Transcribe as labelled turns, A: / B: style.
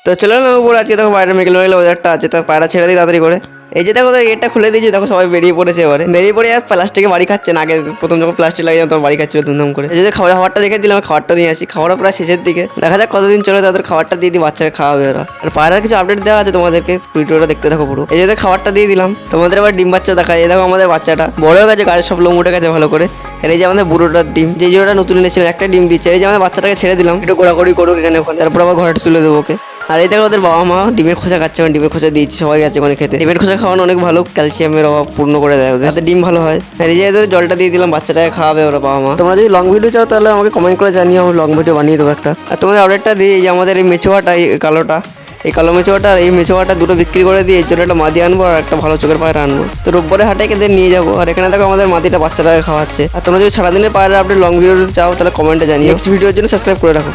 A: তো চলো না উপরে, আজকে দেখো বাইরে মেঘলা মেঘলা ওয়েদারটা আছে, তো পায়রা ছেড়ে দিই তাড়াতাড়ি করে। এই যে দেখো গেটটা খুলে দিয়েছি, দেখো সবাই বেরিয়ে পড়েছে। এবারে বেরিয়ে পড়ে আর প্লাস্টিকে বাড়ি খাচ্ছে না, আগে প্রথম যখন প্লাস্টিক লাগিয়ে তখন বাড়ি খাচ্ছিল ধুমধাম করে। এই যে খাবারটা রেখে দিলাম, খাবারটা নিয়ে আসি। খাবারটা প্রায় শেষের দিকে, দেখা যাক কতদিন চলে তাদের খাবারটা দিয়ে দিই, বাচ্চারা খাওয়াবে ওরা। আর পায়রার কিছু আপডেট দেওয়া আছে তোমাদেরকে, ভিডিওটা দেখতে থাকো পুরো। এই যে খাবারটা দিয়ে দিলাম, তোমাদের এবার ডিম বাচ্চা দেখায়। এই দেখো আমাদের বাচ্চাটা বড় হয়ে গেছে, গাড়ির সব লোম উঠে গেছে ভালো করে। আর এই যে আমাদের বুড়োটার ডিম, যে জোড়াটা নতুন এনেছিল একটা ডিম দিচ্ছে। এই যে আমাদের বাচ্চাটাকে ছেড়ে দিলাম, একটু ঘোরাঘুরি করুক এখানে ওখানে, তারপর আবার ঘরে তুলে দেবো ওকে। আর এই দেখো ওদের বাবা মা ডিমের খোসা খাচ্ছে, মানে ডিমের খোসা দিয়েছি, সবাই গেছে ওখানে খেতে। ডিমের খোসা খাওয়ানো অনেক ভালো, ক্যালসিয়ামের অভাব পূর্ণ করে দেয় ওদের, যাতে ডিম ভালো হয়। আর এই যে এদের জলটা দিয়ে দিলাম, বাচ্চাটাকে খাওয়াবে ওরা বাবা মা। তোমরা যদি লং ভিডিও চাও তাহলে আমাকে কমেন্ট করে জানিও, আমি লং ভিডিও বানিয়ে দেবো একটা। আর তোমাদের আপডেটটা দিই, যে আমাদের এই মেচোয়াটা, এই কালোটা, এই কালো মেচোয়াটা আর এই মেচোয়াটা দুটো বিক্রি করে দিয়ে এর জন্য একটা মাদি আনবো আর একটা ভালো চোখের পায়রা আনবো। তো রোববারে হাটে এদের নিয়ে যাবো। আর এখানে দেখো আমাদের মাদিটা বাচ্চাটাকে খাওয়াচ্ছে। আর তোমরা যদি সারাদিনের পায়রা আপডেট লং ভিডিও চাও তাহলে কমেন্টে জানিও। নেক্সট ভিডিওর জন্য সাবস্ক্রাইব করে রাখো।